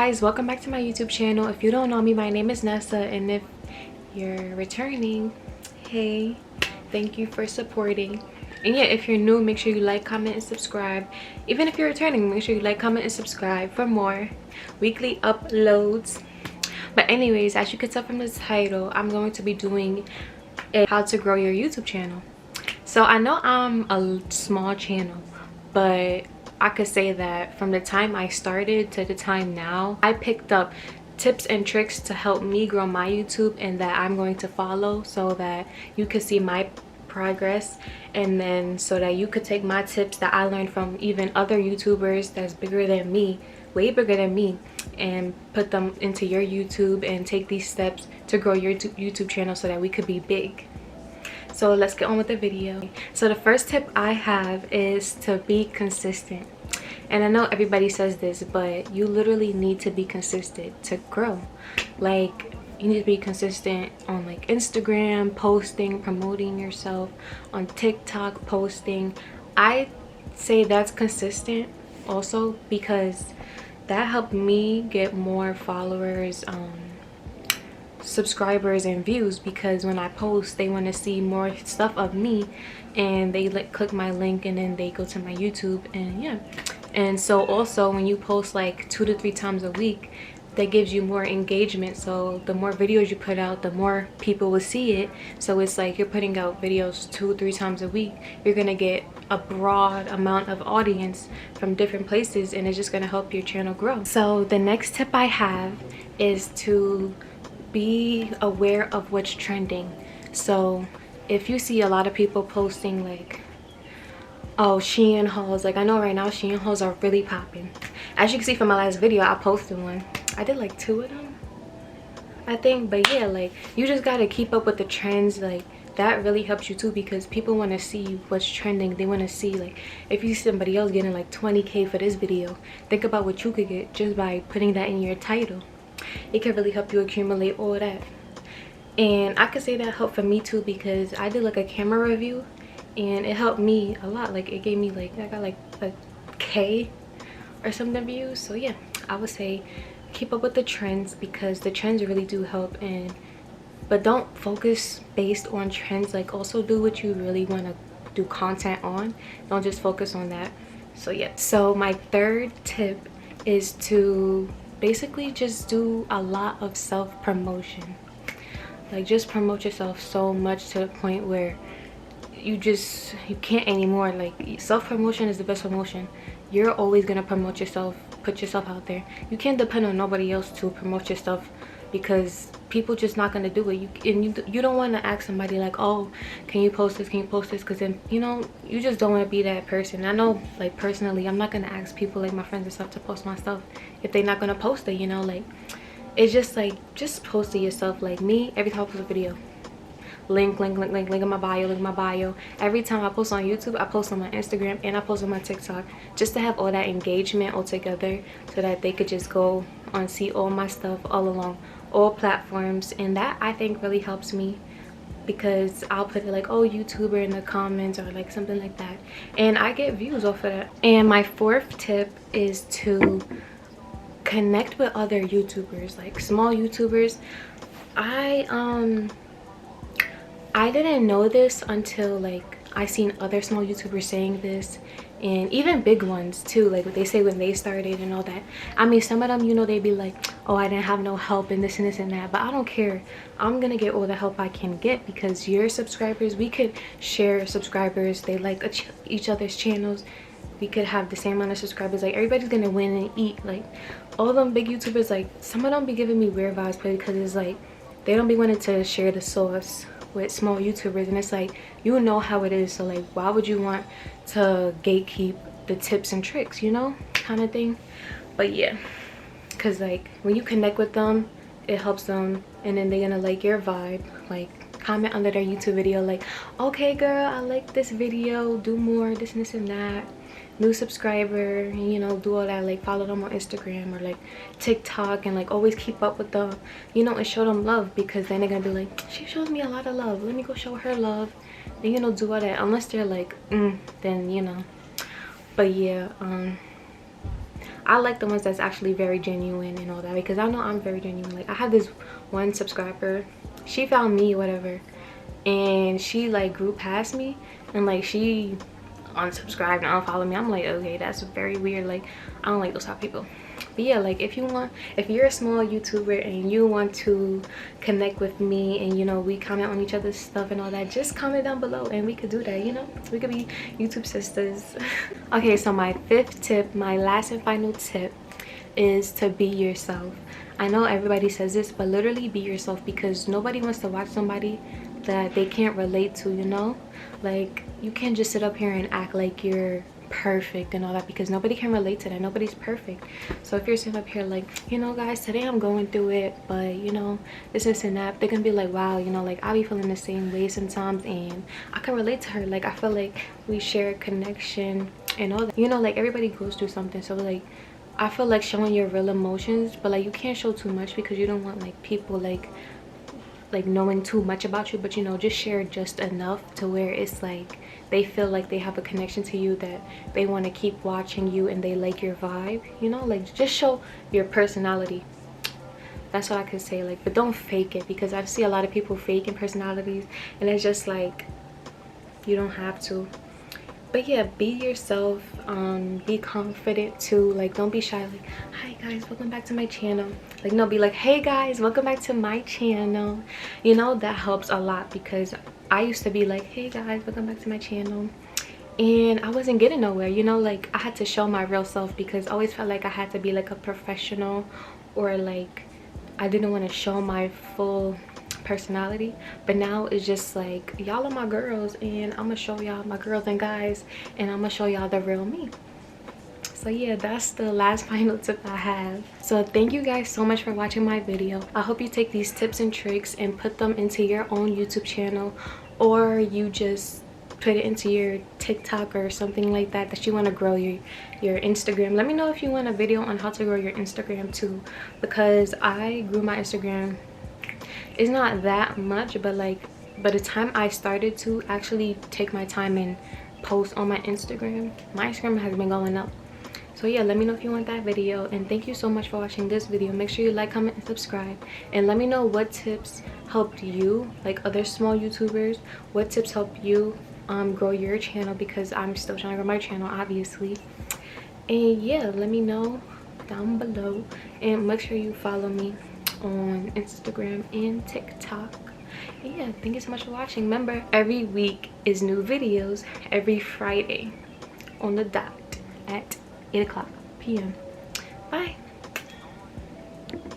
guys, welcome back to my YouTube channel. If you don't know me, my name is Nessa, and if you're returning, hey, thank you for supporting. And yeah, if you're new, make sure you like, comment, and subscribe. Even if you're returning, make sure you like, comment, and subscribe for more weekly uploads. But anyways, as you can tell from the title, I'm going to be doing a how to grow your YouTube channel. So I know I'm a small channel, but I could say that from the time I started to the time now, I picked up tips and tricks to help me grow my YouTube, and that I'm going to follow so that you could see my progress, and then so that you could take my tips that I learned from even other YouTubers that's bigger than me, way bigger than me, and put them into your YouTube and take these steps to grow your YouTube channel so that we could be big. So let's get on with the video. So the first tip I have is to be consistent. And I know everybody says this, but you literally need to be consistent to grow. Like, you need to be consistent on like Instagram, posting, promoting yourself, on TikTok, posting. I say that's consistent also because that helped me get more followers, subscribers, and views, because when I post, they want to see more stuff of me, and they click my link and then they go to my YouTube. And yeah, and so also when you post like 2 to 3 times a week, that gives you more engagement. So the more videos you put out, the more people will see it. So it's like you're putting out videos 2 or 3 times a week, you're gonna get a broad amount of audience from different places, and it's just gonna help your channel grow. So the next tip I have is to be aware of what's trending. So if you see a lot of people posting like, oh, Shein hauls, like I know right now Shein hauls are really popping. As you can see from my last video, I posted one. I did like 2 of them, I think. But yeah, like you just gotta keep up with the trends. Like that really helps you too, because people want to see what's trending. They want to see, like, if you see somebody else getting like 20K for this video, think about what you could get just by putting that in your title. It can really help you accumulate all that. And I could say that helped for me too, because I did like a camera review and it helped me a lot. Like it gave me like, I got like a K or something views. So yeah, I would say keep up with the trends, because the trends really do help. And but don't focus based on trends. Like also do what you really want to do content on. Don't just focus on that. So yeah, so my third tip is to basically just do a lot of self-promotion. Like just promote yourself so much to the point where you can't anymore. Like self-promotion is the best promotion. You're always gonna promote yourself, put yourself out there. You can't depend on nobody else to promote your stuff, because people just not gonna do it. You don't want to ask somebody like, oh, can you post this, can you post this, because then you know you just don't want to be that person. I know, like personally, I'm not gonna ask people like my friends and stuff to post my stuff if they're not gonna post it, you know. Like it's just like, just post it yourself. Like me, every time I post a video, link in my bio, link in my bio. Every time I post on YouTube, I post on my Instagram, and I post on my TikTok, just to have all that engagement all together, so that they could just go and see all my stuff all along all platforms. And that I think really helps me, because I'll put it like, oh, YouTuber in the comments or like something like that, and I get views off of that. And my fourth tip is to connect with other YouTubers, like small YouTubers. I didn't know this until like I seen other small YouTubers saying this, and even big ones too, like what they say when they started and all that. I mean, some of them, you know, they be like, oh, I didn't have no help and this and this and that, but I don't care. I'm gonna get all the help I can get, because your subscribers, we could share subscribers. They like each other's channels. We could have the same amount of subscribers. Like everybody's gonna win and eat. Like all them big YouTubers, like some of them be giving me weird vibes, because it's like they don't be wanting to share the sauce with small YouTubers, and it's like, you know how it is. So like, why would you want to gatekeep the tips and tricks, you know, kind of thing. But yeah, because like when you connect with them, it helps them, and then they're gonna like your vibe. Like comment under their YouTube video like, okay girl, I like this video, do more, this and this and that, new subscriber, you know, do all that. Like follow them on Instagram or like TikTok, and like always keep up with them, you know, and show them love, because then they're gonna be like, she shows me a lot of love, let me go show her love. And you know, do all that. Unless they're like then, you know. But yeah, I like the ones that's actually very genuine and all that, because I know I'm very genuine. Like I have this one subscriber, she found me, whatever, and she like grew past me, and like she unsubscribed and unfollowed me. I'm like, okay, that's very weird. Like I don't like those type of people. But yeah, like if you're a small YouTuber and you want to connect with me, and you know, we comment on each other's stuff and all that, just comment down below and we could do that. You know, we could be YouTube sisters. Okay, so my 5th tip, my last and final tip, is to be yourself. I know everybody says this, but literally be yourself, because nobody wants to watch somebody that they can't relate to, you know? Like you can't just sit up here and act like you're perfect and all that, because nobody can relate to that. Nobody's perfect. So if you're sitting up here like, you know, guys, today I'm going through it, but you know, this and that, they're gonna be like, wow, you know, like I be feeling the same way sometimes, and I can relate to her. Like I feel like we share a connection and all that, you know, like everybody goes through something. So like I feel like showing your real emotions, but like you can't show too much, because you don't want like people like knowing too much about you. But you know, just share just enough to where it's like they feel like they have a connection to you, that they want to keep watching you and they like your vibe, you know? Like just show your personality. That's what I could say. Like, but don't fake it, because I see a lot of people faking personalities, and it's just like you don't have to. But yeah, be yourself. Be confident too. Like don't be shy. Like, hi guys, welcome back to my channel. Like no, be like, hey guys, welcome back to my channel. You know, that helps a lot, because I used to be like, hey guys, welcome back to my channel, and I wasn't getting nowhere, you know? Like I had to show my real self, because I always felt like I had to be like a professional, or like I didn't want to show my full personality. But now it's just like, y'all are my girls, and I'm gonna show y'all my girls and guys, and I'm gonna show y'all the real me. So yeah, that's the last final tip I have. So thank you guys so much for watching my video. I hope you take these tips and tricks and put them into your own YouTube channel, or you just put it into your TikTok or something like that, that you want to grow your Instagram. Let me know if you want a video on how to grow your Instagram too, because I grew my Instagram. It's not that much, but like by the time I started to actually take my time and post on my Instagram has been going up. So yeah, let me know if you want that video, and thank you so much for watching this video. Make sure you like, comment, and subscribe, and let me know what tips helped you, like other small YouTubers, what tips helped you grow your channel, because I'm still trying to grow my channel, obviously. And yeah, let me know down below, and make sure you follow me on Instagram and TikTok. And yeah, thank you so much for watching. Remember, every week is new videos, every Friday on the dot at 8 o'clock p.m. Bye.